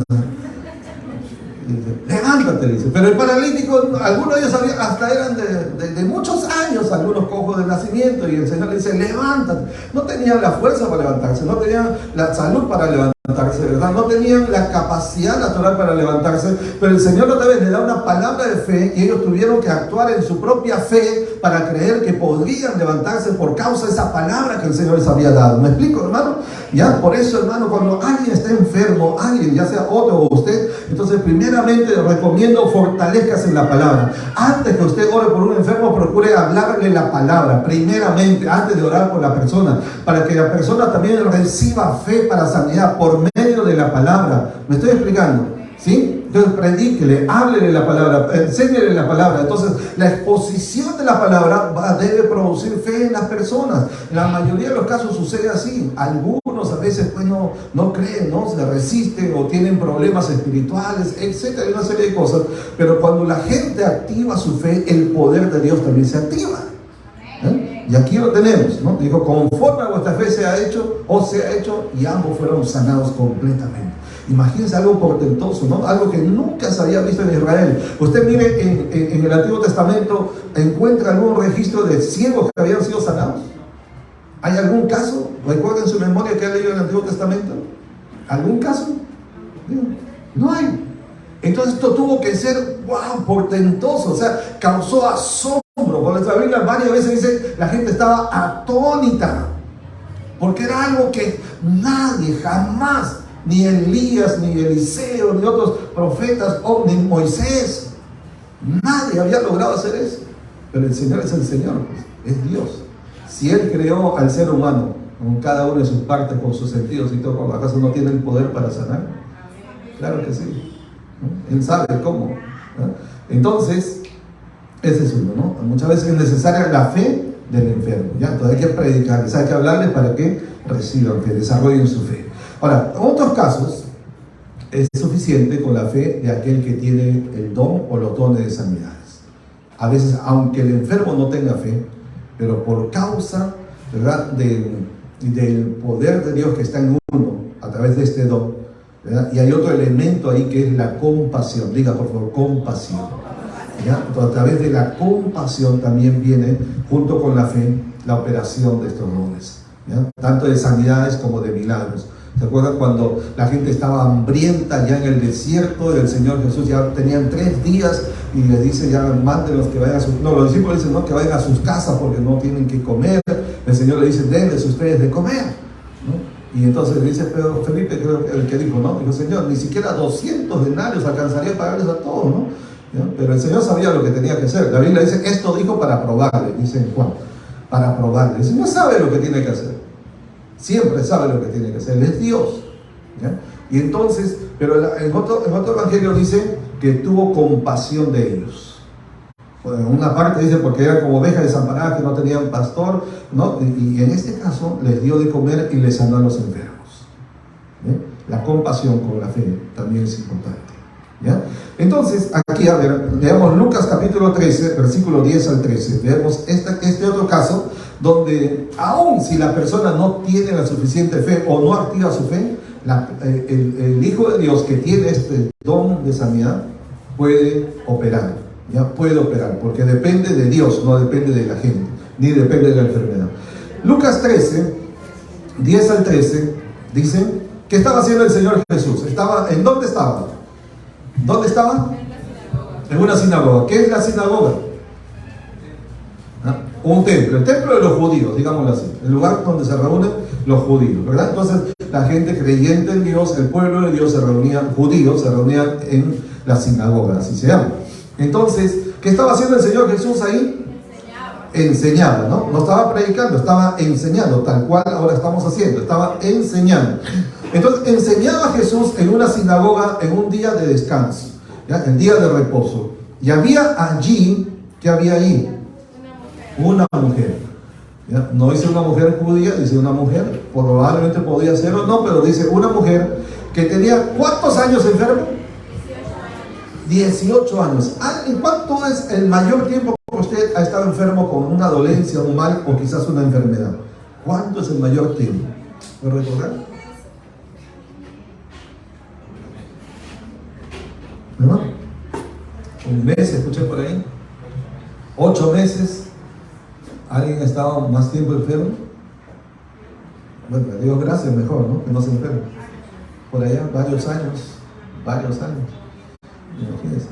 Levántate, dice. Pero el paralítico, algunos de ellos hasta eran de muchos años, algunos cojos de nacimiento, y el Señor le dice: levántate. No tenían la fuerza para levantarse, no tenían la salud para levantarse. levantarse, ¿verdad? No tenían la capacidad natural para levantarse, pero el Señor otra vez le da una palabra de fe y ellos tuvieron que actuar en su propia fe para creer que podrían levantarse por causa de esa palabra que el Señor les había dado. ¿Me explico, hermano? Ya, por eso, hermano, cuando alguien está enfermo, alguien, ya sea otro o usted, entonces primeramente recomiendo fortalezcas en la palabra. Antes que usted ore por un enfermo, procure hablarle la palabra, primeramente, antes de orar por la persona, para que la persona también reciba fe para sanidad por medio de la palabra. ¿Me estoy explicando? ¿Sí? Entonces predíquele, háblele la palabra, enséñele la palabra. Entonces la exposición de la palabra debe producir fe en las personas. En la mayoría de los casos sucede así. Algunos a veces pues no creen, ¿no? Se resisten o tienen problemas espirituales, etcétera, una serie de cosas. Pero cuando la gente activa su fe, el poder de Dios también se activa. Y aquí lo tenemos, ¿no? Dijo, conforme a vuestra fe se ha hecho, y ambos fueron sanados completamente. Imagínense algo portentoso, ¿no? Algo que nunca se había visto en Israel. Usted mire, en el Antiguo Testamento, ¿encuentra algún registro de ciegos que habían sido sanados? ¿Hay algún caso? ¿Recuerden su memoria que ha leído en el Antiguo Testamento? ¿Algún caso? No hay. Entonces esto tuvo que ser, wow, portentoso, o sea, causó asombro. Por nuestra Biblia varias veces dice, la gente estaba atónita, porque era algo que nadie, jamás, ni Elías, ni Eliseo, ni otros profetas, ni Moisés, nadie había logrado hacer eso. Pero el Señor es el Señor, pues, es Dios. Si Él creó al ser humano, con cada uno de sus partes, con sus sentidos y todo, ¿acaso no tiene el poder para sanar? Claro que sí. Él sabe cómo, ¿no? Entonces, ese es uno, ¿no? Muchas veces es necesaria la fe del enfermo, ¿ya? Entonces hay que predicarles, hay que hablarles para que reciban fe, desarrollen su fe. Ahora, en otros casos, es suficiente con la fe de aquel que tiene el don o los dones de sanidades. A veces, aunque el enfermo no tenga fe, pero por causa, ¿verdad?, del poder de Dios que está en uno, a través de este don, ¿verdad? Y hay otro elemento ahí que es la compasión. Diga por favor, compasión, ¿ya? Entonces, a través de la compasión también viene, junto con la fe, la operación de estos dones, ¿ya? Tanto de sanidades como de milagros. ¿Se acuerdan cuando la gente estaba hambrienta ya en el desierto? Y el Señor Jesús ya tenían 3 días y les dice, ya mándenlos que vayan a sus... No, los discípulos dicen, no, que vayan a sus casas porque no tienen que comer. El Señor le dice, denles ustedes de comer, ¿no? Y entonces le dice Pedro, Felipe, creo que el que dijo, ¿no? Dijo, Señor, ni siquiera 200 denarios alcanzaría para darles a todos, ¿no? ¿Ya? Pero el Señor sabía lo que tenía que hacer. La Biblia dice, esto dijo para probarle, dice en Juan, para probarle. El Señor sabe lo que tiene que hacer. Siempre sabe lo que tiene que hacer. Él es Dios, ¿ya? Y entonces, pero en otro evangelio dice que tuvo compasión de ellos. En una parte dice porque eran como ovejas desamparadas que no tenían pastor, ¿no? Y en este caso les dio de comer y les sanó a los enfermos. La compasión con la fe también es importante, ¿ya? Entonces, aquí, a ver, leamos Lucas capítulo 13, versículo 10 al 13. Veamos este otro caso donde, aun si la persona no tiene la suficiente fe o no activa su fe, el Hijo de Dios que tiene este don de sanidad puede operar. Ya puede operar, porque depende de Dios, no depende de la gente, ni depende de la enfermedad. Lucas 13, 10 al 13, dice, ¿qué estaba haciendo el Señor Jesús? ¿En dónde estaba? ¿Dónde estaba? En una sinagoga. ¿Qué es la sinagoga? ¿Ah? Un templo, el templo de los judíos, digámoslo así, el lugar donde se reúnen los judíos, ¿verdad? Entonces, la gente creyente en Dios, el pueblo de Dios se reunían en la sinagoga, así se llama. Entonces, ¿qué estaba haciendo el Señor Jesús ahí? Enseñaba, ¿no? No estaba predicando, estaba enseñando, tal cual ahora estamos haciendo, estaba enseñando. Entonces, enseñaba Jesús en una sinagoga en un día de descanso, ¿ya? El día de reposo. Y había allí, ¿qué había allí? Una mujer. ¿Ya? No dice una mujer judía, dice una mujer, probablemente podía ser o no, pero dice una mujer que tenía, ¿cuántos años enferma? 18 años. ¿En cuánto es el mayor tiempo que usted ha estado enfermo con una dolencia, un mal o quizás una enfermedad? ¿Cuánto es el mayor tiempo? ¿Puede recordar? ¿No? Un mes, escuché por ahí. 8 meses. ¿Alguien ha estado más tiempo enfermo? Bueno, a Dios gracias, mejor, ¿no? Que no se enferme. por allá, varios años, imagínense,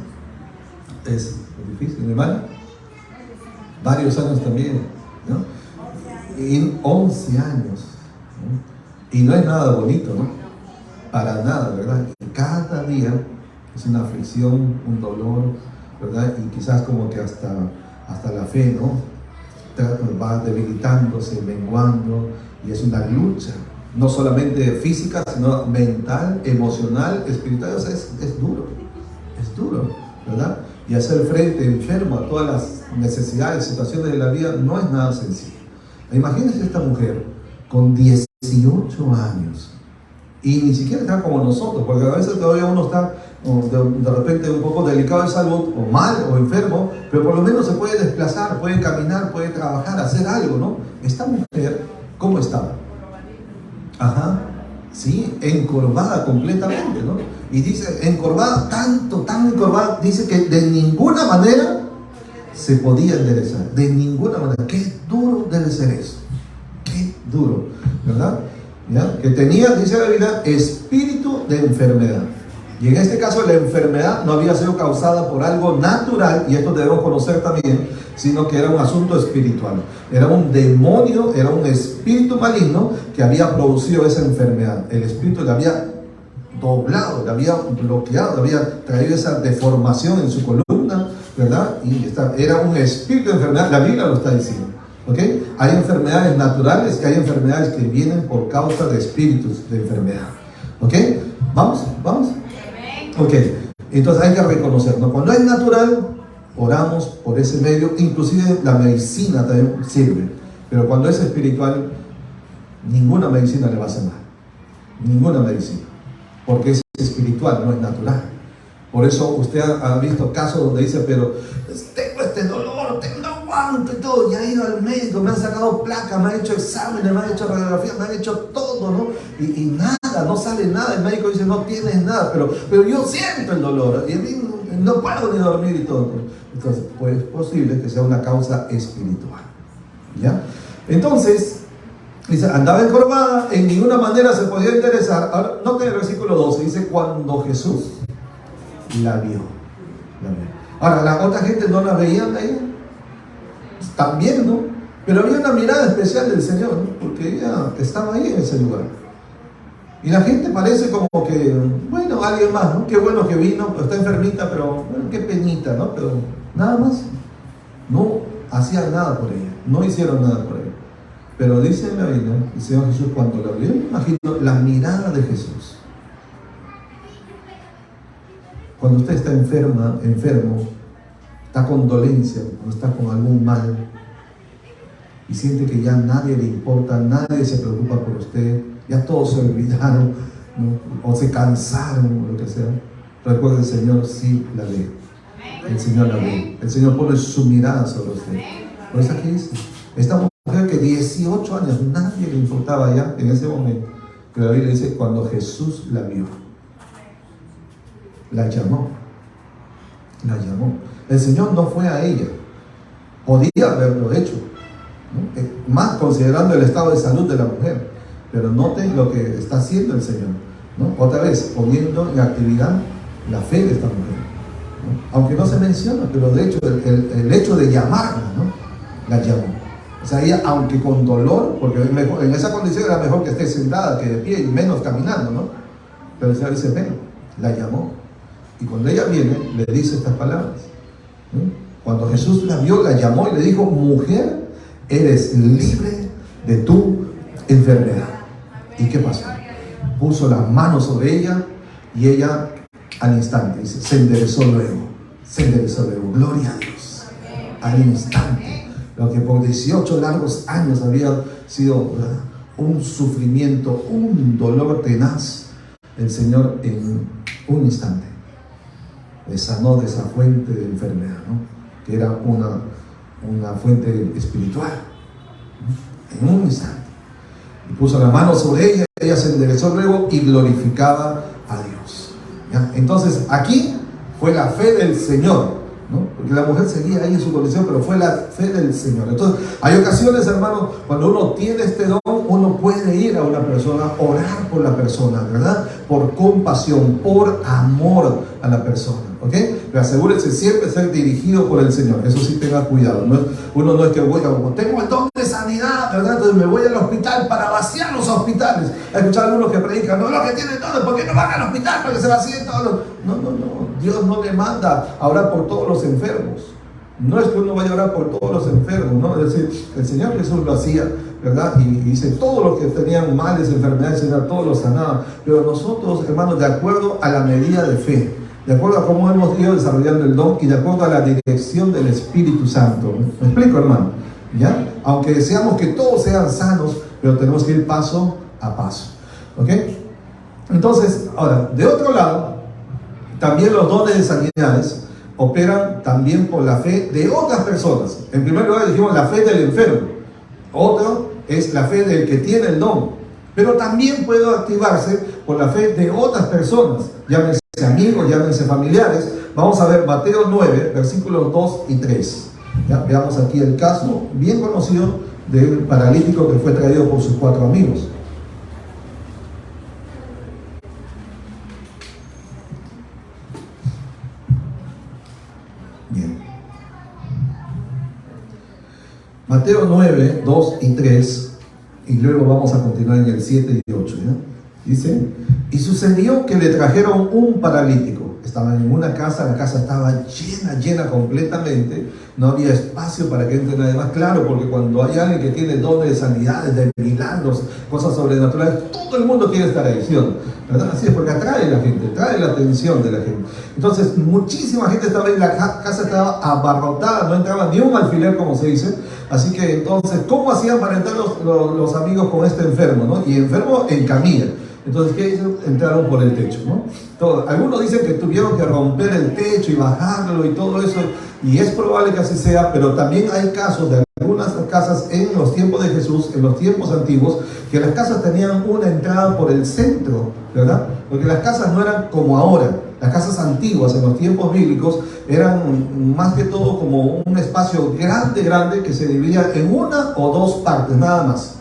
es difícil, mi hermana, varios años también, ¿no? Y 11 años, ¿no? Y no es nada bonito, ¿no? Para nada, ¿verdad? Y cada día es una aflicción, un dolor, ¿verdad? Y quizás como que hasta la fe, ¿no? Va debilitándose, menguando, y es una lucha, no solamente física, sino mental, emocional, espiritual. O sea, es duro, ¿verdad? Y hacer frente enfermo a todas las necesidades, situaciones de la vida, no es nada sencillo. Imagínense esta mujer con 18 años, y ni siquiera está como nosotros, porque a veces todavía uno está de repente un poco delicado de salud, o mal, o enfermo, pero por lo menos se puede desplazar, puede caminar, puede trabajar, hacer algo, ¿no? Esta mujer, ¿cómo estaba? Ajá, sí, encorvada completamente, ¿no? Y dice, encorvada, tan encorvada, dice que de ninguna manera se podía enderezar, de ninguna manera. Qué duro debe ser eso, qué duro, ¿verdad? ¿Ya? Que tenía, dice la Biblia, espíritu de enfermedad. Y en este caso la enfermedad no había sido causada por algo natural, y esto debemos conocer también, sino que era un asunto espiritual. Era un demonio, era un espíritu maligno que había producido esa enfermedad. El espíritu le había doblado, le había bloqueado, le había traído esa deformación en su columna, ¿verdad? Y era un espíritu de enfermedad. La Biblia lo está diciendo. ¿Okay? Hay enfermedades naturales y hay enfermedades que vienen por causa de espíritus de enfermedad. ¿Ok? ¿Vamos? Ok, entonces hay que reconocerlo. Cuando es natural, oramos por ese medio, inclusive la medicina también sirve. Pero cuando es espiritual, ninguna medicina le va a hacer nada. Ninguna medicina. Porque es espiritual, no es natural. Por eso usted ha visto casos donde dice, pero tengo este dolor, no aguanto y todo, ya he ido al médico, me han sacado placas, me han hecho exámenes, me han hecho radiografías, me han hecho todo, ¿no? Y nada, no sale nada. El médico dice, no tienes nada, pero yo siento el dolor y a mí no puedo ni dormir y todo. Entonces, pues es posible que sea una causa espiritual, ¿ya? Entonces, dice, andaba encorvada, en ninguna manera se podía enderezar. Ahora, noten el versículo 12, dice, cuando Jesús la vio. Ahora, la otra gente no la veían a ella, también, ¿no? Pero había una mirada especial del Señor, ¿no? Porque ella estaba ahí en ese lugar. Y la gente parece como que, bueno, alguien más, ¿no? Qué bueno que vino, está enfermita, pero bueno, qué penita, ¿no? Pero nada más. No hacían nada por ella, no hicieron nada por ella. Pero dice en la Biblia, el Señor Jesús cuando la vio, imagino la mirada de Jesús. Cuando usted está enfermo, está con dolencia, o está con algún mal, y siente que ya nadie le importa, nadie se preocupa por usted, ya todos se olvidaron, ¿no? O se cansaron, o lo que sea, recuerde, el Señor sí la ve. El Señor la ve. El Señor pone su mirada sobre usted. Por eso aquí dice, esta mujer que 18 años nadie le importaba ya en ese momento, que la Biblia dice, cuando Jesús la vio, la llamó. El Señor no fue a ella, podía haberlo hecho, ¿no? Más considerando el estado de salud de la mujer, pero noten lo que está haciendo el Señor, ¿no? Otra vez poniendo en actividad la fe de esta mujer, ¿no? Aunque no se menciona, pero de hecho el hecho de llamarla, ¿no? La llamó. O sea, ella, aunque con dolor, porque en esa condición era mejor que esté sentada que de pie y menos caminando, ¿no? Pero el Señor dice, ven, la llamó. Y cuando ella viene, le dice estas palabras, ¿no? Cuando Jesús la vio, la llamó y le dijo, mujer, eres libre de tu enfermedad. ¿Y qué pasó? Puso las manos sobre ella y ella al instante, dice, se enderezó luego, gloria a Dios, al instante. Lo que por 18 largos años había sido, ¿verdad?, un sufrimiento, un dolor tenaz, el Señor en un instante le sanó de esa fuente de enfermedad, ¿no? Que era una fuente espiritual, ¿no? En un instante. Y puso la mano sobre ella se enderezó luego y glorificaba a Dios, ¿ya? Entonces aquí fue la fe del Señor ¿no? Porque la mujer seguía ahí en su condición, pero fue la fe del Señor. Entonces, hay ocasiones, hermanos, cuando uno tiene este don, uno puede ir a una persona, orar por la persona, ¿verdad? Por compasión, por amor a la persona, ¿ok? Pero asegúrese siempre ser dirigido por el Señor. Eso sí, tenga cuidado. Uno no es que voy a, tengo el don de sanidad, ¿verdad? Entonces me voy al hospital para vaciar los hospitales. Hay escuchado algunos que predican, no, los que tienen todo, ¿por qué no van al hospital para que se vacíen todos? No. Dios no le manda a orar por todos los enfermos. No es que uno vaya a orar por todos los enfermos, ¿no? Es decir, el Señor Jesús lo hacía, ¿verdad? Y dice, todos los que tenían males, enfermedades, Señor, todos los sanaba. Pero nosotros, hermanos, de acuerdo a la medida de fe, de acuerdo a cómo hemos ido desarrollando el don y de acuerdo a la dirección del Espíritu Santo. ¿Me explico, hermano? ¿Ya? Aunque deseamos que todos sean sanos, pero tenemos que ir paso a paso. ¿Ok? Entonces, ahora, de otro lado, también los dones de sanidades operan también por la fe de otras personas. En primer lugar dijimos la fe del enfermo. Otro es la fe del que tiene el don. Pero también puede activarse por la fe de otras personas. Llámense amigos, llámense familiares. Vamos a ver Mateo 9, versículos 2 y 3. ¿Ya? Veamos aquí el caso bien conocido del paralítico que fue traído por sus 4 amigos. Bien. Mateo 9, 2 y 3, y luego vamos a continuar en el 7 y 8. ¿Ya? Dice, y sucedió que le trajeron un paralítico. Estaban en una casa, la casa estaba llena completamente, no había espacio para que entre nadie más. Claro, porque cuando hay alguien que tiene dones de sanidades, de milagros, cosas sobrenaturales, todo el mundo quiere estar ahí, ¿sí o no? ¿Verdad? Así es, porque atrae a la gente, trae la atención de la gente. Entonces, muchísima gente estaba ahí, la casa estaba abarrotada, no entraba ni un alfiler, como se dice. Así que entonces, ¿cómo hacían para entrar los amigos con este enfermo, ¿no? Y enfermo en camilla. Entonces, ¿qué hizo? Entraron por el techo, ¿no? Algunos dicen que tuvieron que romper el techo y bajarlo y todo eso, y es probable que así sea, pero también hay casos de algunas casas en los tiempos de Jesús, en los tiempos antiguos, que las casas tenían una entrada por el centro, ¿verdad? Porque las casas no eran como ahora. Las casas antiguas en los tiempos bíblicos eran más que todo como un espacio grande que se dividía en una o dos partes, nada más.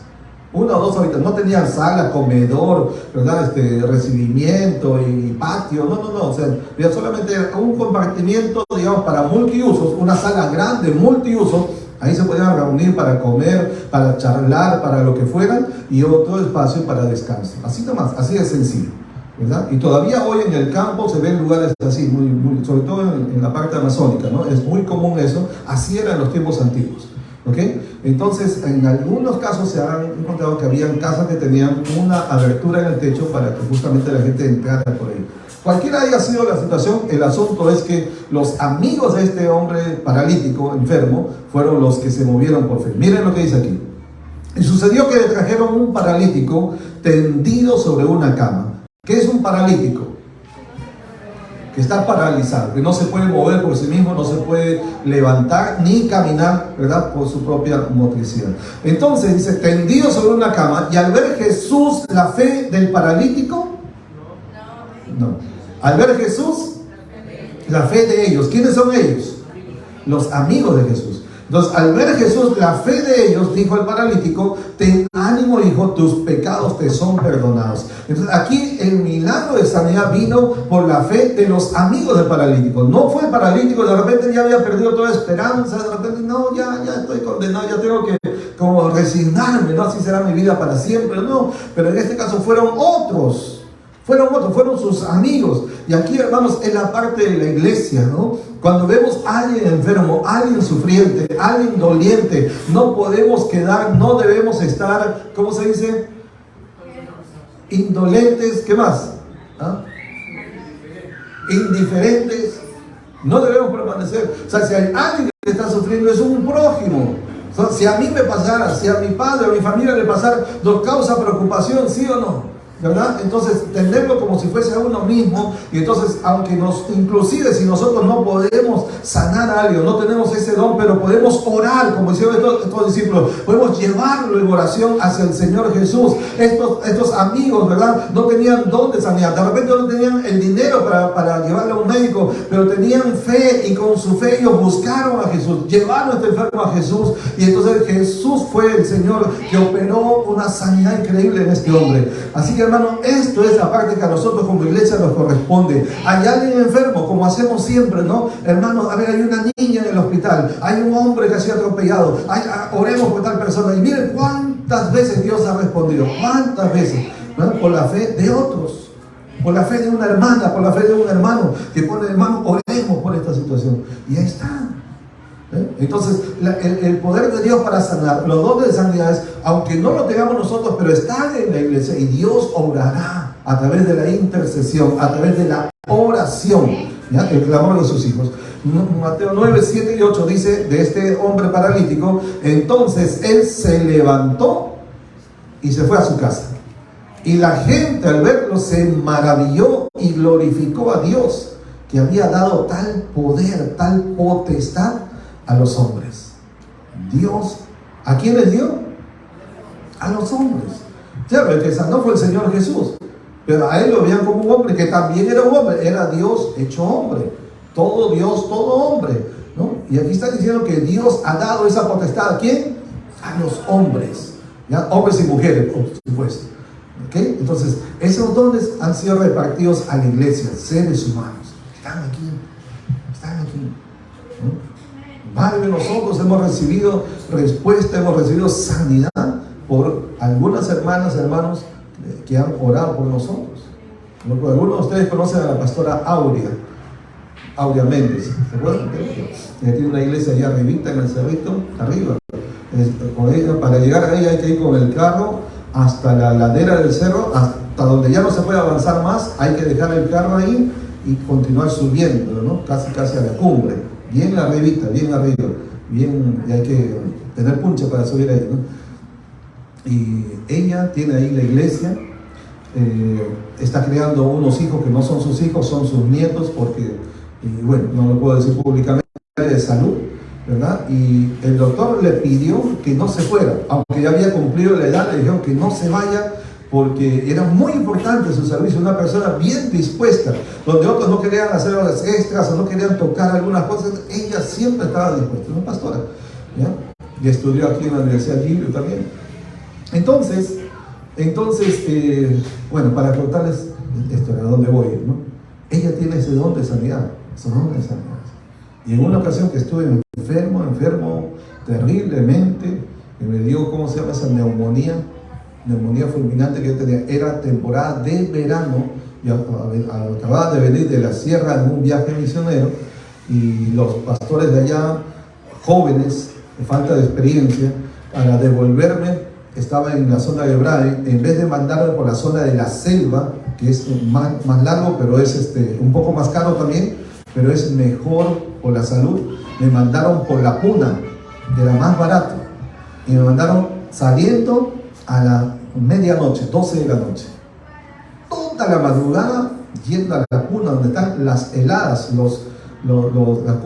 Una o dos habitaciones, no tenían sala, comedor, ¿verdad? Recibimiento y patio, no, o sea, había solamente un compartimiento, digamos, para multiusos, una sala grande, multiuso, ahí se podían reunir para comer, para charlar, para lo que fuera, y otro espacio para descanso, así nomás, así de sencillo, ¿verdad? Y todavía hoy en el campo se ven lugares así, sobre todo en la parte amazónica, ¿no? Es muy común eso, así era en los tiempos antiguos. ¿Ok? Entonces, en algunos casos se han encontrado que habían casas que tenían una abertura en el techo para que justamente la gente entrara por ahí. Cualquiera haya sido la situación, el asunto es que los amigos de este hombre paralítico, enfermo, fueron los que se movieron por fe. Miren lo que dice aquí. Y sucedió que le trajeron un paralítico tendido sobre una cama. ¿Qué es un paralítico? Que está paralizado, que no se puede mover por sí mismo, no se puede levantar ni caminar, ¿verdad? Por su propia motricidad. Entonces dice, tendido sobre una cama, y al ver Jesús la fe del paralítico, no. Al ver Jesús la fe de ellos, ¿quiénes son ellos? Los amigos de Jesús. Entonces, al ver Jesús la fe de ellos, dijo el paralítico, ten ánimo, hijo, tus pecados te son perdonados. Entonces, aquí el milagro de sanidad vino por la fe de los amigos del paralítico. No fue el paralítico, de repente ya había perdido toda esperanza, de repente, no, ya estoy condenado, ya tengo que como resignarme, ¿no? Así será mi vida para siempre, no. Pero en este caso fueron otros, fueron sus amigos. Y aquí, hermanos, es la parte de la iglesia, ¿no? Cuando vemos a alguien enfermo, a alguien sufriente, a alguien doliente, no podemos quedar, no debemos estar, ¿cómo se dice? Indolentes, ¿qué más? ¿Ah? Indiferentes. No debemos permanecer. O sea, si hay alguien que está sufriendo, es un prójimo. O sea, si a mí me pasara, si a mi padre o a mi familia le pasara, ¿nos causa preocupación, sí o no? ¿verdad? Entonces, tenerlo como si fuese a uno mismo, y entonces, aunque inclusive si nosotros no podemos sanar a alguien, no tenemos ese don, pero podemos orar, como hicieron estos discípulos, podemos llevarlo en oración hacia el Señor Jesús. Estos amigos, ¿verdad? No tenían don de sanidad, de repente no tenían el dinero para llevarlo a un médico, pero tenían fe, y con su fe ellos buscaron a Jesús, llevaron a este enfermo a Jesús, y entonces Jesús fue el Señor que operó una sanidad increíble en este hombre. Así que, hermano, esto es la parte que a nosotros como iglesia nos corresponde. Hay alguien enfermo, como hacemos siempre, ¿no? Hermano, a ver, hay una niña en el hospital, hay un hombre que ha sido atropellado, oremos por tal persona, y miren cuántas veces Dios ha respondido, cuántas veces, ¿no? Por la fe de otros, por la fe de una hermana, por la fe de un hermano, que pone, hermano, oremos por esta situación, y ahí está. Entonces, el poder de Dios para sanar, los dones de sanidades, aunque no lo tengamos nosotros, pero están en la iglesia, y Dios obrará a través de la intercesión, a través de la oración, ¿ya? El clamor de sus hijos. Mateo 9, 7 y 8 dice de este hombre paralítico: entonces él se levantó y se fue a su casa, y la gente al verlo se maravilló y glorificó a Dios, que había dado tal poder, tal potestad a los hombres. Dios, ¿a quién les dio? A los hombres. Claro, el que sanó fue el Señor Jesús, pero a él lo veían como un hombre, que también era un hombre, era Dios hecho hombre, todo Dios, todo hombre, ¿no? Y aquí está diciendo que Dios ha dado esa potestad. ¿A quién? A los hombres, ¿ya? Hombres y mujeres, por supuesto. ¿Okay? Entonces, esos dones han sido repartidos a la iglesia, seres humanos. Están aquí, ¿no? Varios de nosotros hemos recibido respuesta, hemos recibido sanidad por algunas hermanas, hermanos que han orado por nosotros. Algunos de ustedes conocen a la pastora Aurea Méndez, ¿se acuerdan? Ella tiene una iglesia allá arribita en el cerrito, arriba. Para llegar a ella hay que ir con el carro hasta la ladera del cerro, hasta donde ya no se puede avanzar más. Hay que dejar el carro ahí y continuar subiendo, ¿no? Casi a la cumbre. Bien arribita, bien arriba, y hay que tener puncha para subir ahí, ¿no? Y ella tiene ahí la iglesia, está creando unos hijos que no son sus hijos, son sus nietos, porque, bueno, no lo puedo decir públicamente, de salud, ¿verdad? Y el doctor le pidió que no se fuera, aunque ya había cumplido la edad, le dijeron que no se vaya, porque era muy importante su servicio, una persona bien dispuesta, donde otros no querían hacer horas extras o no querían tocar algunas cosas, ella siempre estaba dispuesta, una pastora, ¿ya? Y estudió aquí en la Universidad Libre también. Entonces, bueno, para contarles esto, a dónde voy, ¿no? Ella tiene ese don de sanidad, y en una ocasión que estuve enfermo terriblemente, que me dio, ¿cómo se llama esa neumonía fulminante que yo tenía? Era temporada de verano, y acababa de venir de la sierra en un viaje misionero, y los pastores de allá, jóvenes, de falta de experiencia, para devolverme, estaba en la zona de Brae, en vez de mandarme por la zona de la selva, que es más largo, pero es un poco más caro también, pero es mejor por la salud, me mandaron por la Puna, que era más barato, y me mandaron saliendo a la medianoche, 12 de la noche, toda la madrugada yendo a la Puna, donde están las heladas, las